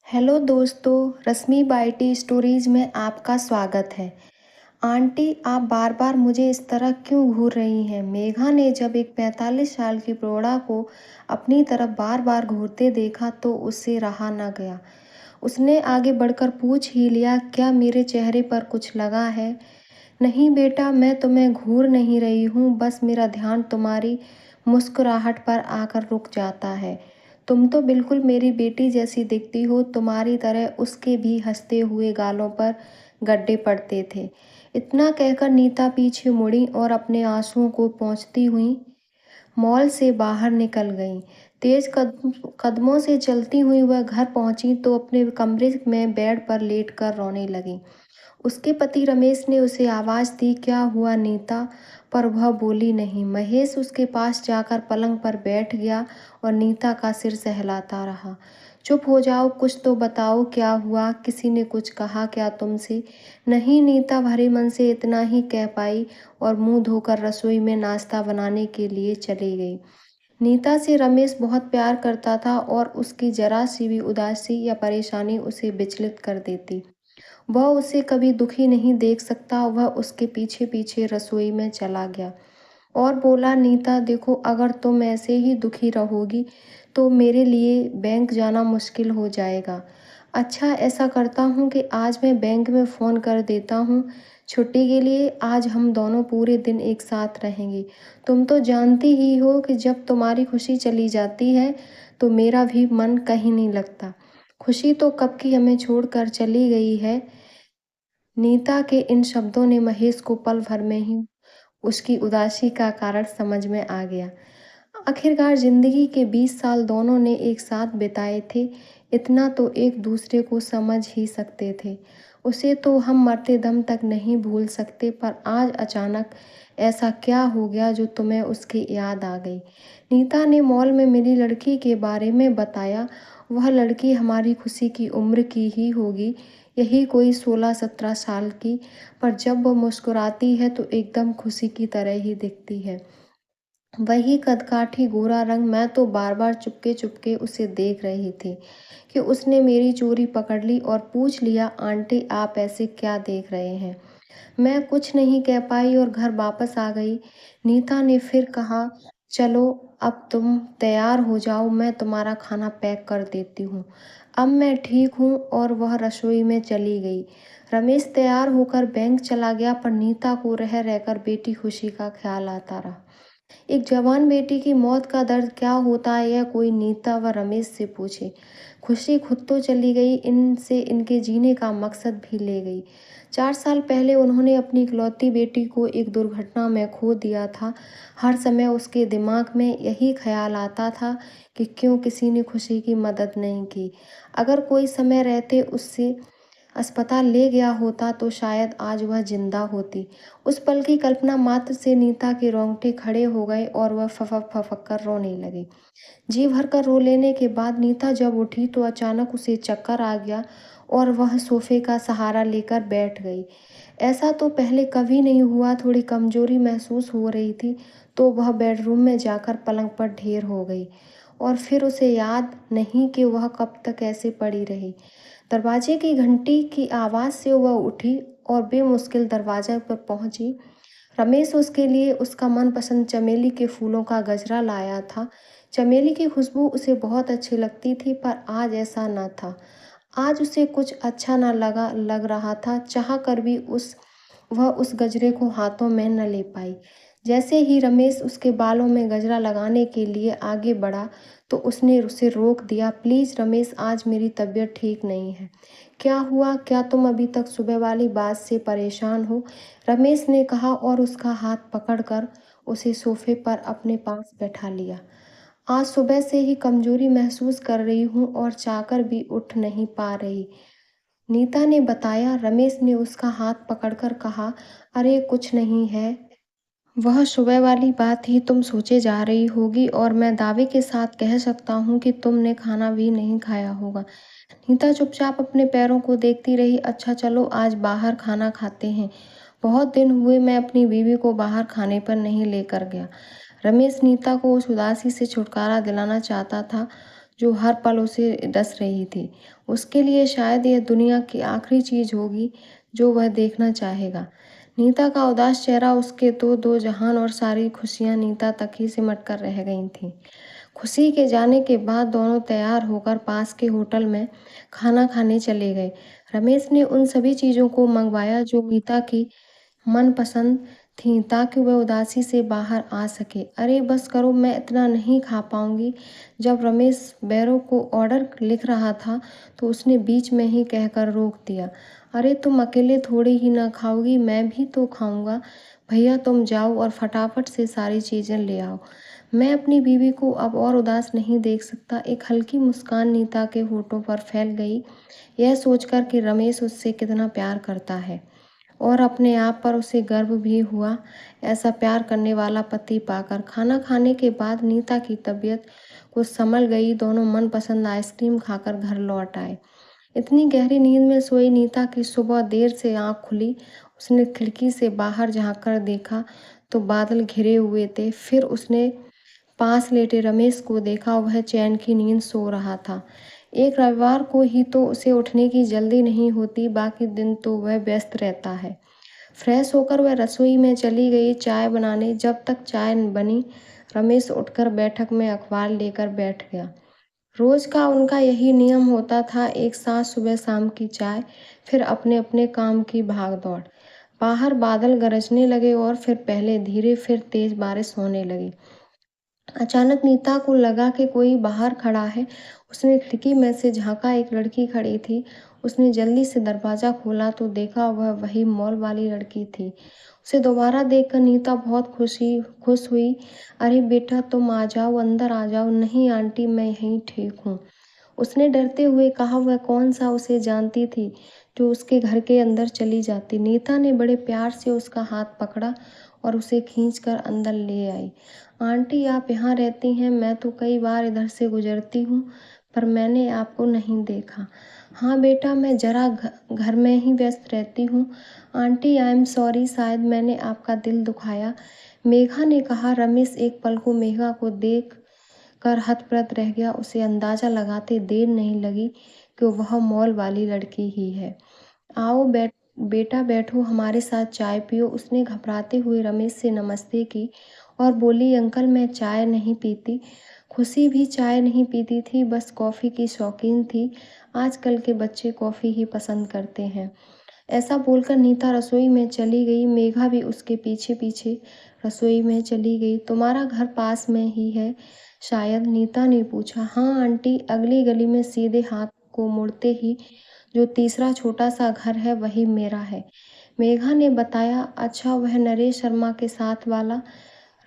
Hello दोस्तों, रश्मि बाइटी stories में आपका स्वागत है। आंटी, आप बार बार मुझे इस तरह क्यों घूर रही हैं? मेघा ने जब एक 45 साल की प्रौढ़ा को अपनी तरफ बार बार घूरते देखा तो उससे रहा न गया। उसने आगे बढ़कर पूछ ही लिया, क्या मेरे चेहरे पर कुछ लगा है? नहीं बेटा, मैं तुम्हें घूर नहीं रही हूँ, बस मेरा ध्यान तुम्हारी मुस्कुराहट पर आकर रुक जाता है। तुम तो बिल्कुल मेरी बेटी जैसी दिखती हो, तुम्हारी तरह उसके भी हंसते हुए गालों पर गड्ढे पड़ते थे। इतना कहकर नीता पीछे मुड़ी और अपने आंसुओं को पोंछती हुई मॉल से बाहर निकल गई। तेज कदमों से चलती हुई वह घर पहुंची तो अपने कमरे में बेड पर लेटकर रोने लगी। उसके पति रमेश ने उसे आवाज़ दी, क्या हुआ नीता? पर वह बोली नहीं। महेश उसके पास जाकर पलंग पर बैठ गया और नीता का सिर सहलाता रहा। चुप हो जाओ, कुछ तो बताओ, क्या हुआ? किसी ने कुछ कहा क्या तुमसे? नहीं, नीता भरे मन से इतना ही कह पाई और मुंह धोकर रसोई में नाश्ता बनाने के लिए चली गई। नीता से रमेश बहुत प्यार करता था और उसकी जरा सी भी उदासी या परेशानी उसे विचलित कर देती। वह उसे कभी दुखी नहीं देख सकता। वह उसके पीछे पीछे रसोई में चला गया और बोला, नीता देखो, अगर तुम ऐसे ही दुखी रहोगी तो मेरे लिए बैंक जाना मुश्किल हो जाएगा। अच्छा, ऐसा करता हूँ कि आज मैं बैंक में फ़ोन कर देता हूँ छुट्टी के लिए। आज हम दोनों पूरे दिन एक साथ रहेंगे। तुम तो जानती ही हो कि जब तुम्हारी खुशी चली जाती है तो मेरा भी मन कहीं नहीं लगता। खुशी तो कब की हमें छोड़कर चली गई है। नीता के इन शब्दों ने महेश को पल भर में ही उसकी उदासी का कारण समझ में आ गया। आखिरकार जिंदगी के 20 साल दोनों ने एक साथ बिताए थे, इतना तो एक दूसरे को समझ ही सकते थे। उसे तो हम मरते दम तक नहीं भूल सकते, पर आज अचानक ऐसा क्या हो गया जो तुम्हें उसकी याद आ गई? नीता ने मॉल में मिली लड़की के बारे में बताया। वह लड़की हमारी खुशी की उम्र की ही होगी, यही कोई 16-17 साल की, पर जब वो मुस्कुराती है तो एकदम खुशी की तरह ही दिखती है। वही कदकाठी गोरा रंग। मैं तो बार बार चुपके चुपके उसे देख रही थी कि उसने मेरी चोरी पकड़ ली और पूछ लिया, आंटी आप ऐसे क्या देख रहे हैं? मैं कुछ नहीं कह पाई और घर वापस आ गई। नीता ने फिर कहा, चलो अब तुम तैयार हो जाओ, मैं तुम्हारा खाना पैक कर देती हूँ। अब मैं ठीक हूँ। और वह रसोई में चली गई। रमेश तैयार होकर बैंक चला गया, पर नीता को रह रहकर बेटी खुशी का ख्याल आता रहा। एक जवान बेटी की मौत का दर्द क्या होता है, यह कोई नीता व रमेश से पूछे। खुशी खुद तो चली गई, इनसे इनके जीने का मकसद भी ले गई। 4 साल पहले उन्होंने अपनी इकलौती बेटी को एक दुर्घटना में खो दिया था। हर समय उसके दिमाग में यही ख्याल आता था कि क्यों किसी ने खुशी की मदद नहीं की। अगर कोई समय रहते उससे अस्पताल ले गया होता तो शायद आज वह जिंदा होती। उस पल की कल्पना मात्र से नीता के रोंगटे खड़े हो गए और वह फफक फफक कर रोने लगी। जी भरकर रो लेने के बाद नीता जब उठी तो अचानक उसे चक्कर आ गया और वह सोफे का सहारा लेकर बैठ गई। ऐसा तो पहले कभी नहीं हुआ। थोड़ी कमजोरी महसूस हो रही थी तो वह बेडरूम में जाकर पलंग पर ढेर हो गई और फिर उसे याद नहीं कि वह कब तक ऐसे पड़ी रही। दरवाजे की घंटी की आवाज़ से वह उठी और बेमुश्किल दरवाजे पर पहुंची। रमेश उसके लिए उसका मनपसंद चमेली के फूलों का गजरा लाया था। चमेली की खुशबू उसे बहुत अच्छी लगती थी, पर आज ऐसा न था। आज उसे कुछ अच्छा न लग रहा था। चाह कर भी वह उस गजरे को हाथों में न ले पाई। जैसे ही रमेश उसके बालों में गजरा लगाने के लिए आगे बढ़ा तो उसने उसे रोक दिया। प्लीज़ रमेश, आज मेरी तबीयत ठीक नहीं है। क्या हुआ? क्या तुम अभी तक सुबह वाली बात से परेशान हो? रमेश ने कहा और उसका हाथ पकड़कर उसे सोफे पर अपने पास बैठा लिया। आज सुबह से ही कमजोरी महसूस कर रही हूँ और चाहकर भी उठ नहीं पा रही, नीता ने बताया। रमेश ने उसका हाथ पकड़कर कहा, अरे कुछ नहीं है। वह सुबह वाली बात ही तुम सोचे जा रही होगी और मैं दावे के साथ कह सकता हूँ कि तुमने खाना भी नहीं खाया होगा। नीता चुपचाप अपने पैरों को देखती रही। अच्छा चलो, आज बाहर खाना खाते हैं। बहुत दिन हुए मैं अपनी बीवी को बाहर खाने पर नहीं लेकर गया। रमेश नीता को उस उदासी से छुटकारा दिलाना चाहता था जो हर पल उसे डस रही थी। उसके लिए शायद यह दुनिया की आखिरी चीज़ होगी जो वह देखना चाहेगा। नीता का उदास चेहरा उसके तो दो जहान और सारी खुशियाँ नीता तक ही सिमट कर रह गई थीं। खुशी के जाने के बाद दोनों तैयार होकर पास के होटल में खाना खाने चले गए। रमेश ने उन सभी चीज़ों को मंगवाया जो नीता की मनपसंद थीं ताकि वह उदासी से बाहर आ सके। अरे बस करो, मैं इतना नहीं खा पाऊंगी। जब रमेश बैरो को ऑर्डर लिख रहा था तो उसने बीच में ही कहकर रोक दिया। अरे तुम अकेले थोड़ी ही ना खाओगी, मैं भी तो खाऊंगा। भैया तुम जाओ और फटाफट से सारी चीज़ें ले आओ। मैं अपनी बीवी को अब और उदास नहीं देख सकता। एक हल्की मुस्कान नीता के होठों पर फैल गई, यह सोचकर कि रमेश उससे कितना प्यार करता है और अपने आप पर उसे गर्व भी हुआ ऐसा प्यार करने वाला पति पाकर। खाना खाने के बाद नीता की तबीयत कुछ संभल गई। दोनों मनपसंद आइसक्रीम खाकर घर लौट आए। इतनी गहरी नींद में सोई नीता की सुबह देर से आंख खुली। उसने खिड़की से बाहर झांक कर देखा तो बादल घिरे हुए थे। फिर उसने पास लेटे रमेश को देखा, वह चैन की नींद सो रहा था। एक रविवार को ही तो उसे उठने की जल्दी नहीं होती, बाकी दिन तो वह व्यस्त रहता है। फ्रेश होकर वह रसोई में चली गई चाय बनाने। जब तक चाय बनी, रमेश उठकर बैठक में अखबार लेकर बैठ गया। रोज का उनका यही नियम होता था, एक साथ सुबह शाम की चाय, फिर अपने अपने काम की भाग दौड़। बाहर बादल गरजने लगे और फिर पहले धीरे फिर तेज बारिश होने लगी। अचानक नीता को लगा कि कोई बाहर खड़ा है। उसने खिड़की में से झांका, एक लड़की खड़ी थी। उसने जल्दी से दरवाजा खोला तो देखा वह वही मॉल वाली लड़की थी। उसे दोबारा देखकर नीता बहुत खुश हुई। अरे बेटा तुम आ जाओ, अंदर आ जाओ। नहीं आंटी, मैं यहीं ठीक हूँ, उसने डरते हुए कहा। वह कौन सा उसे जानती थी जो उसके घर के अंदर चली जाती। नीता ने बड़े प्यार से उसका हाथ पकड़ा और उसे खींचकर अंदर ले आई। आंटी आप यहाँ रहती हैं? मैं तो कई बार इधर से गुजरती हूँ पर मैंने आपको नहीं देखा। हाँ बेटा, मैं जरा घर में ही व्यस्त रहती हूँ। आंटी आई एम सॉरी, शायद मैंने आपका दिल दुखाया, मेघा ने कहा। रमेश एक पल को मेघा को देख कर हतप्रभ रह गया। उसे अंदाजा लगाते देर नहीं लगी कि वह मॉल वाली लड़की ही है। आओ बेटा बैठो, हमारे साथ चाय पियो। उसने घबराते हुए रमेश से नमस्ते की और बोली, अंकल मैं चाय नहीं पीती। खुशी भी चाय नहीं पीती थी, बस कॉफ़ी की शौकीन थी। आजकल के बच्चे कॉफ़ी ही पसंद करते हैं। ऐसा बोलकर नीता रसोई में चली गई। मेघा भी उसके पीछे पीछे रसोई में चली गई। तुम्हारा घर पास में ही है शायद? नीता ने पूछा। हाँ आंटी, अगली गली में सीधे हाथ को मुड़ते ही जो तीसरा छोटा सा घर है वही मेरा है, मेघा ने बताया। अच्छा, वह नरेश शर्मा के साथ वाला?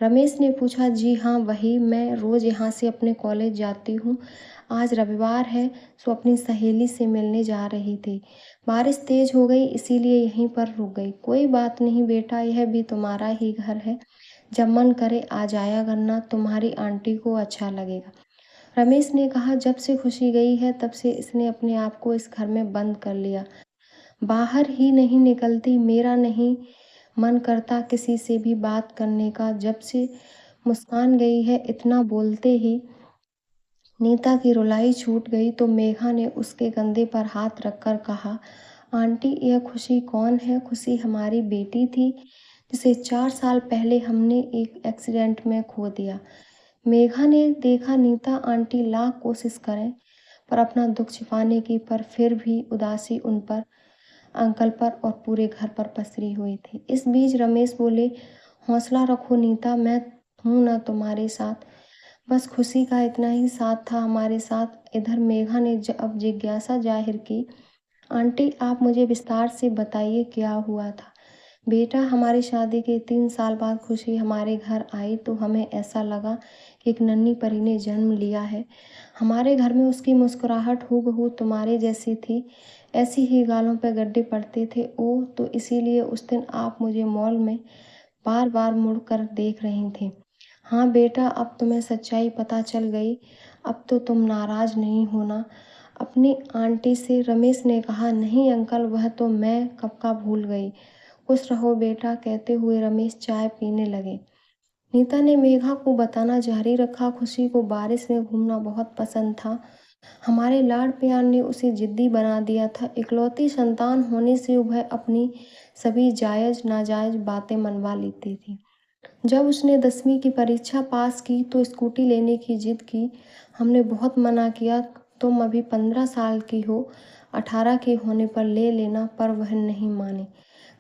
रमेश ने पूछा। जी हाँ वही, मैं रोज यहाँ से अपने कॉलेज जाती हूँ। आज रविवार है सो अपनी सहेली से मिलने जा रही थी। बारिश तेज हो गई इसीलिए यहीं पर रुक गई। कोई बात नहीं बेटा, यह भी तुम्हारा ही घर है, जब मन करे आ जाया करना, तुम्हारी आंटी को अच्छा लगेगा, रमेश ने कहा। जब से खुशी गई है तब से इसने अपने आप को इस घर में बंद कर लिया, बाहर ही नहीं निकलती। मेरा नहीं मन करता किसी से भी बात करने का। जब से मुस्कान गई है, इतना बोलते ही नीता की रुलाई छूट गई तो मेघा ने उसके कंधे पर हाथ रखकर कहा, आंटी यह खुशी कौन है? खुशी हमारी बेटी थी जिसे 4 साल पहले हमने एक एक्सीडेंट में खो दिया। मेघा ने देखा नीता आंटी लाख कोशिश करें पर अपना दुख छिपाने की, पर फिर भी उदासी उन पर, अंकल पर और पूरे घर पर पसरी हुई थी। इस बीच रमेश बोले, हौसला रखो नीता, मैं हूं ना तुम्हारे साथ। बस खुशी का इतना ही साथ था हमारे साथ। इधर मेघा ने अब जिज्ञासा जाहिर की, आंटी आप मुझे विस्तार से बताइए क्या हुआ था? बेटा, हमारी शादी के 3 साल बाद खुशी हमारे घर आई तो हमें ऐसा लगा कि एक नन्ही परी ने जन्म लिया है। हमारे घर में उसकी मुस्कुराहट हूबहू तुम्हारे जैसी थी, ऐसी ही गालों पर गड्ढे पड़ते थे। ओह, तो इसीलिए उस दिन आप मुझे मॉल में बार बार मुड़ कर देख रही थी। हाँ बेटा, अब तुम्हें सच्चाई पता चल गई, अब तो तुम नाराज नहीं होना अपनी आंटी से, रमेश ने कहा। नहीं अंकल, वह तो मैं कब का भूल गई। खुश रहो बेटा, कहते हुए रमेश चाय पीने लगे। नीता ने मेघा को बताना जारी रखा। खुशी को बारिश में घूमना बहुत पसंद था। हमारे लाड प्यार ने उसे जिद्दी बना दिया था। इकलौती संतान होने से वह अपनी सभी जायज नाजायज बातें मनवा लेती थी। जब उसने 10वीं की परीक्षा पास की तो स्कूटी लेने की जिद की। हमने बहुत मना किया, तुम अभी 15 साल की हो, 18 के होने पर ले लेना, पर वह नहीं मानी।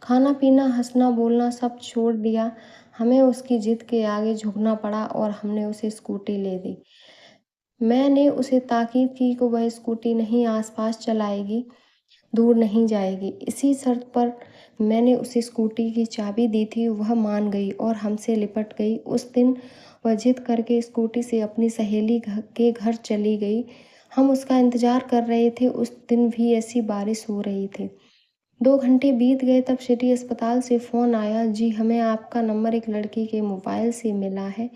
खाना पीना हंसना बोलना सब छोड़ दिया। हमें उसकी जिद के आगे झुकना पड़ा और हमने उसे स्कूटी ले दी। मैंने उसे ताकीद की कि वह स्कूटी नहीं आसपास चलाएगी, दूर नहीं जाएगी। इसी शर्त पर मैंने उसे स्कूटी की चाबी दी थी। वह मान गई और हमसे लिपट गई। उस दिन वह जिद करके स्कूटी से अपनी सहेली के घर चली गई। हम उसका इंतजार कर रहे थे। उस दिन भी ऐसी बारिश हो रही थी। 2 घंटे बीत गए तब सिटी अस्पताल से फ़ोन आया। जी, हमें आपका नंबर एक लड़की के मोबाइल से मिला है।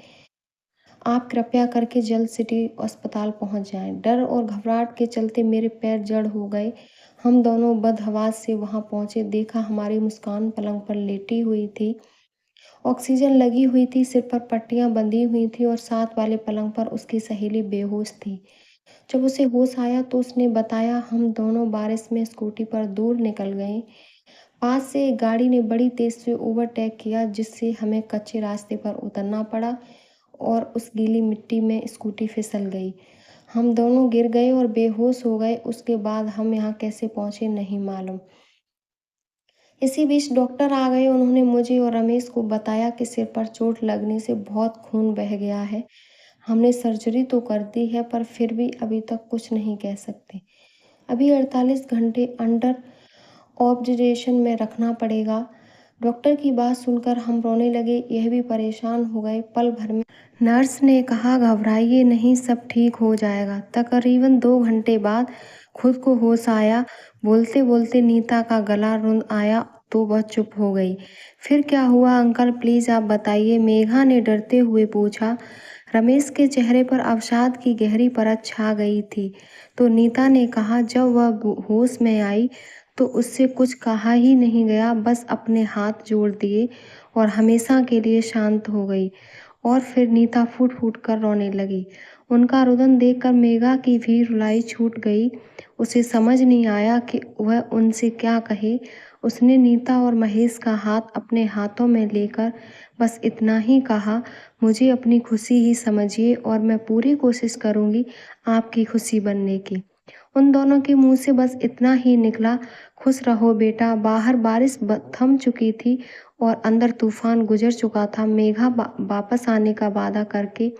आप कृपया करके जल्द सिटी अस्पताल पहुंच जाएं। डर और घबराहट के चलते मेरे पैर जड़ हो गए। हम दोनों बदहवास से वहां पहुंचे। देखा हमारी मुस्कान पलंग पर लेटी हुई थी। ऑक्सीजन लगी हुई थी, सिर पर पट्टियां बंधी हुई थी और साथ वाले पलंग पर उसकी सहेली बेहोश थी। जब उसे होश आया तो उसने बताया, हम दोनों बारिश में स्कूटी पर दूर निकल गए। पास से एक गाड़ी ने बड़ी तेज से ओवरटेक किया, जिससे हमें कच्चे रास्ते पर उतरना पड़ा और उस गीली मिट्टी में स्कूटी फिसल गई। हम दोनों गिर गए और बेहोश हो गए। उसके बाद हम यहाँ कैसे पहुँचे नहीं मालूम। इसी बीच डॉक्टर आ गए। उन्होंने मुझे और रमेश को बताया कि सिर पर चोट लगने से बहुत खून बह गया है। हमने सर्जरी तो कर दी है, पर फिर भी अभी तक कुछ नहीं कह सकते। अभी 48 घंटे अंडर ऑब्जर्वेशन में रखना पड़ेगा। डॉक्टर की बात सुनकर हम रोने लगे। यह भी परेशान हो गए। पल भर में नर्स ने कहा, घबराइए नहीं, सब ठीक हो जाएगा। तकरीबन 2 घंटे बाद खुद को होश आया। बोलते बोलते नीता का गला रुंध आया तो वह चुप हो गई। फिर क्या हुआ अंकल, प्लीज आप बताइए, मेघा ने डरते हुए पूछा। रमेश के चेहरे पर अवसाद की गहरी परत छा गई थी। तो नीता ने कहा, जब वह होश में आई तो उससे कुछ कहा ही नहीं गया, बस अपने हाथ जोड़ दिए और हमेशा के लिए शांत हो गई। और फिर नीता फूट फूट कर रोने लगी। उनका रुदन देखकर मेघा की भी रुलाई छूट गई। उसे समझ नहीं आया कि वह उनसे क्या कहे। उसने नीता और महेश का हाथ अपने हाथों में लेकर बस इतना ही कहा, मुझे अपनी खुशी ही समझिए और मैं पूरी कोशिश करूंगी आपकी खुशी बनने की। उन दोनों के मुंह से बस इतना ही निकला, खुश रहो बेटा। बाहर बारिश थम चुकी थी और अंदर तूफान गुजर चुका था। मेघा वापस आने का वादा करके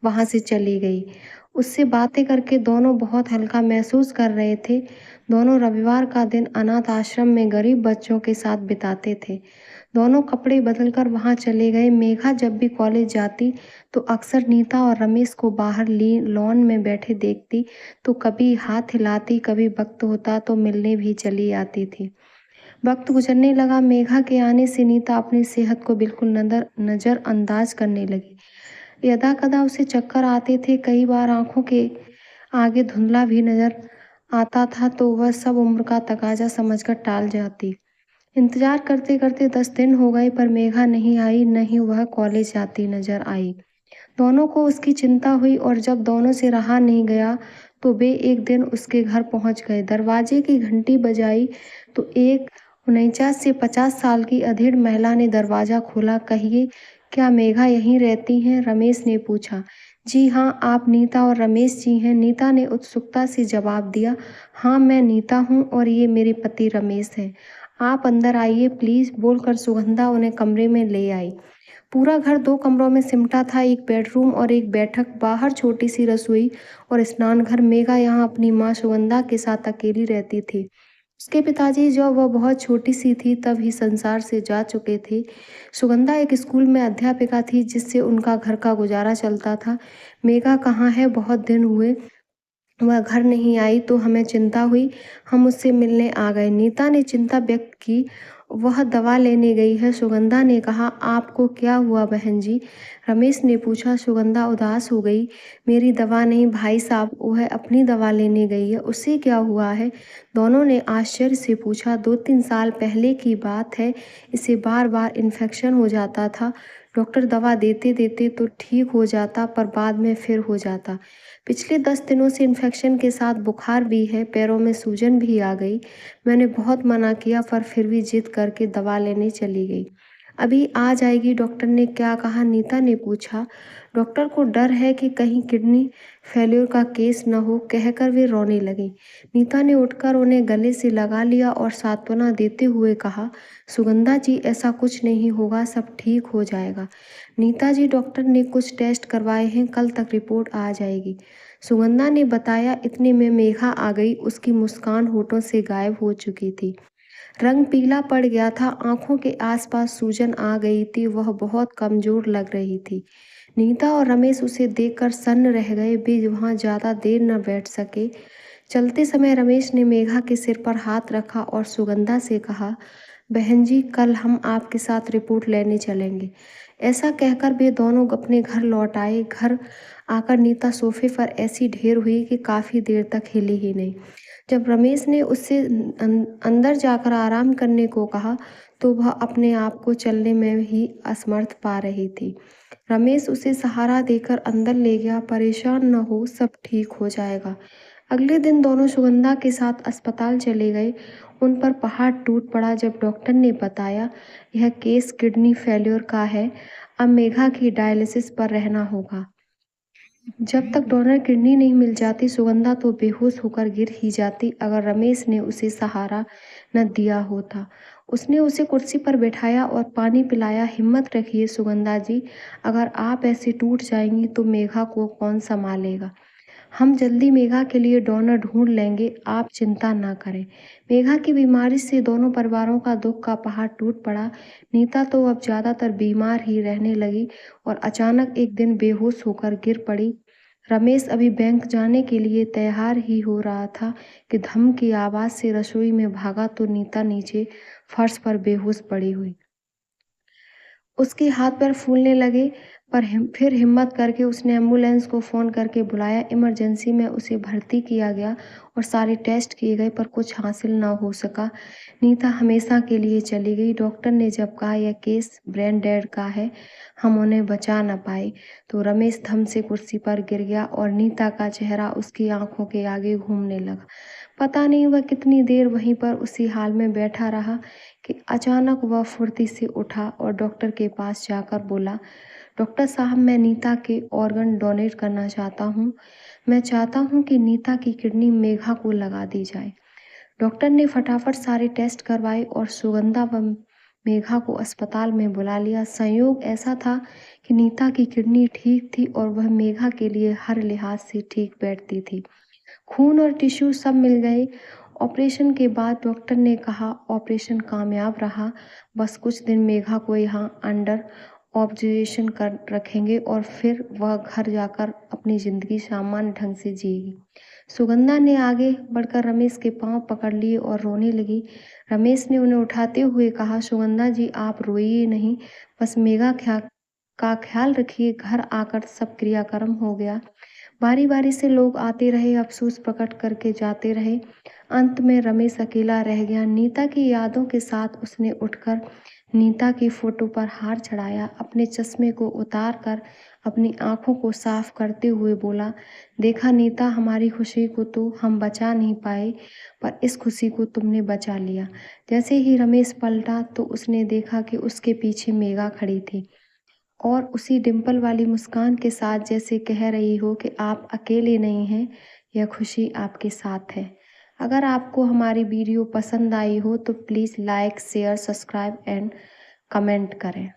वहां से चली गई। उससे बातें करके दोनों बहुत हल्का महसूस कर रहे थे। दोनों रविवार का दिन अनाथ आश्रम में गरीब बच्चों के साथ बिताते थे। दोनों कपड़े बदलकर वहां चले गए। मेघा जब भी कॉलेज जाती तो अक्सर नीता और रमेश को बाहर लॉन में बैठे देखती, तो कभी हाथ हिलाती, कभी वक्त होता तो मिलने भी चली आती थी। वक्त गुजरने लगा। मेघा के आने से नीता अपनी सेहत को बिल्कुल नजरअंदाज करने लगी। यदा कदा उसे चक्कर आते थे। कई बार आंखों के आगे धुंधला भी नजर आता था, तो वह सब उम्र का तकाजा समझकर टाल जाती। इंतजार करते करते 10 दिन हो गए, पर मेघा नहीं आई, न ही वह कॉलेज जाती नजर आई। दोनों को उसकी चिंता हुई और जब दोनों से रहा नहीं गया तो वे एक दिन उसके घर पहुंच गए। दरवाजे की घंटी बजाई तो एक 49 से 50 साल की अधेड़ महिला ने दरवाजा खोला। कहिए, क्या मेघा यहीं रहती हैं? रमेश ने पूछा। जी हाँ, आप नीता और रमेश जी हैं? नीता ने उत्सुकता से जवाब दिया। हाँ, मैं नीता हूँ और ये मेरे पति रमेश हैं। आप अंदर आइए प्लीज, बोलकर सुगंधा उन्हें कमरे में ले आई। पूरा घर 2 कमरों में सिमटा था, एक बेडरूम और एक बैठक, बाहर छोटी सी रसोई और स्नान घर। मेघा यहाँ अपनी माँ सुगंधा के साथ अकेली रहती थी। उसके पिताजी, जब वह बहुत छोटी सी थी तब ही संसार से जा चुके थे। सुगंधा एक स्कूल में अध्यापिका थी, जिससे उनका घर का गुजारा चलता था। मेघा कहाँ है, बहुत दिन हुए वह घर नहीं आई तो हमें चिंता हुई। हम उससे मिलने आ गए। नीता ने चिंता व्यक्त की। वह दवा लेने गई है। सुगंधा ने कहा। आपको क्या हुआ बहन जी? रमेश ने पूछा। सुगंधा उदास हो गई। मेरी दवा नहीं भाई साहब, वह अपनी दवा लेने गई है। उससे क्या हुआ है? दोनों ने आश्चर्य से पूछा। 2-3 साल पहले की बात है, इसे बार बार इन्फेक्शन हो जाता था। डॉक्टर दवा देते देते तो ठीक हो जाता, पर बाद में फिर हो जाता। पिछले 10 दिनों से इन्फेक्शन के साथ बुखार भी है, पैरों में सूजन भी आ गई। मैंने बहुत मना किया, पर फिर भी जिद करके दवा लेने चली गई। अभी आ जाएगी, डॉक्टर ने क्या कहा? नीता ने पूछा। डॉक्टर को डर है कि कहीं किडनी फेल्योर का केस न हो, कहकर वे रोने लगी। नीता ने उठकर उन्हें गले से लगा लिया और सांत्वना देते हुए कहा, सुगंधा जी, ऐसा कुछ नहीं होगा, सब ठीक हो जाएगा। नीता जी, डॉक्टर ने कुछ टेस्ट करवाए हैं, कल तक रिपोर्ट आ जाएगी, सुगंधा ने बताया। इतने में मेघा आ गई। उसकी मुस्कान होठों से गायब हो चुकी थी। रंग पीला पड़ गया था, आंखों के आसपास सूजन आ गई थी, वह बहुत कमजोर लग रही थी। नीता और रमेश उसे देखकर सन्न रह गए। वे वहां ज्यादा देर न बैठ सके। चलते समय रमेश ने मेघा के सिर पर हाथ रखा और सुगंधा से कहा, बहन जी, कल हम आपके साथ रिपोर्ट लेने चलेंगे। ऐसा कहकर वे दोनों अपने घर लौट आए। घर आकर नीता सोफे पर ऐसी ढेर हुई कि काफी देर तक हिली ही नहीं। जब रमेश ने उससे अंदर जाकर आराम करने को कहा, तो वह अपने आप को चलने में ही असमर्थ पा रही थी। रमेश उसे सहारा देकर अंदर ले गया। परेशान न हो, सब ठीक हो जाएगा। अगले दिन दोनों सुगंधा के साथ अस्पताल चले गए। उन पर पहाड़ टूट पड़ा जब डॉक्टर ने बताया, यह केस किडनी फेल्योर का है, अब मेघा की डायलिसिस पर रहना होगा। जब तक डोनर किडनी नहीं मिल जाती, सुगंधा तो बेहोश होकर गिर ही जाती अगर रमेश ने उसे सहारा न दिया होता। उसने उसे कुर्सी पर बैठाया और पानी पिलाया। हिम्मत रखिए सुगंधा जी, अगर आप ऐसे टूट जाएंगी तो मेघा को कौन संभालेगा? हम जल्दी मेघा के लिए डोनर ढूंढ लेंगे, आप चिंता ना करें। मेघा की बीमारी से दोनों परिवारों का दुख का पहाड़ टूट पड़ा। नीता तो अब ज्यादातर बीमार ही रहने लगी और अचानक एक दिन बेहोश होकर गिर पड़ी। रमेश अभी बैंक जाने के लिए तैयार ही हो रहा था कि धम की आवाज से रसोई में भागा तो नीता नीचे फर्श पर बेहोश पड़ी हुई। उसके हाथ पैर फूलने लगे, पर फिर हिम्मत करके उसने एम्बुलेंस को फ़ोन करके बुलाया। इमरजेंसी में उसे भर्ती किया गया और सारे टेस्ट किए गए, पर कुछ हासिल ना हो सका। नीता हमेशा के लिए चली गई। डॉक्टर ने जब कहा यह केस ब्रेन डेड का है, हम उन्हें बचा न पाए, तो रमेश धम से कुर्सी पर गिर गया और नीता का चेहरा उसकी आंखों के आगे घूमने लगा। पता नहीं वह कितनी देर वहीं पर उसी हाल में बैठा रहा कि अचानक वह फुर्ती से उठा और डॉक्टर के पास जाकर बोला, डॉक्टर साहब, मैं नीता के ऑर्गन डोनेट करना चाहता हूँ। मैं चाहता हूँ कि नीता की किडनी मेघा को लगा दी जाए। डॉक्टर ने फटाफट सारे टेस्ट करवाए और सुगंधा व मेघा को अस्पताल में बुला लिया। संयोग ऐसा था कि नीता की किडनी ठीक थी और वह मेघा के लिए हर लिहाज से ठीक बैठती थी। खून और टिश्यू सब मिल गए। ऑपरेशन के बाद डॉक्टर ने कहा, ऑपरेशन कामयाब रहा, बस कुछ दिन मेघा को यहाँ अंडर ऑब्जर्वेशन कर रखेंगे और फिर वह घर जाकर अपनी जिंदगी सामान्य ढंग से जिएगी। सुगंधा ने आगे बढ़कर रमेश के पांव पकड़ लिए और रोने लगी। रमेश ने उन्हें उठाते हुए कहा, सुगंधा जी, आप रोइए नहीं, बस मेघा का ख्याल रखिए। घर आकर सब क्रियाक्रम हो गया। बारी बारी से लोग आते रहे, अफसोस प्रकट करके जाते रहे। अंत में रमेश अकेला रह गया। नीता की यादों के साथ उसने उठकर नीता की फोटो पर हार चढ़ाया। अपने चश्मे को उतार कर अपनी आंखों को साफ करते हुए बोला, देखा नीता, हमारी खुशी को तो हम बचा नहीं पाए, पर इस खुशी को तुमने बचा लिया। जैसे ही रमेश पलटा तो उसने देखा कि उसके पीछे मेघा खड़ी थी और उसी डिंपल वाली मुस्कान के साथ, जैसे कह रही हो कि आप अकेले नहीं हैं, यह खुशी आपके साथ है। अगर आपको हमारी वीडियो पसंद आई हो तो please like, share, subscribe and comment करें।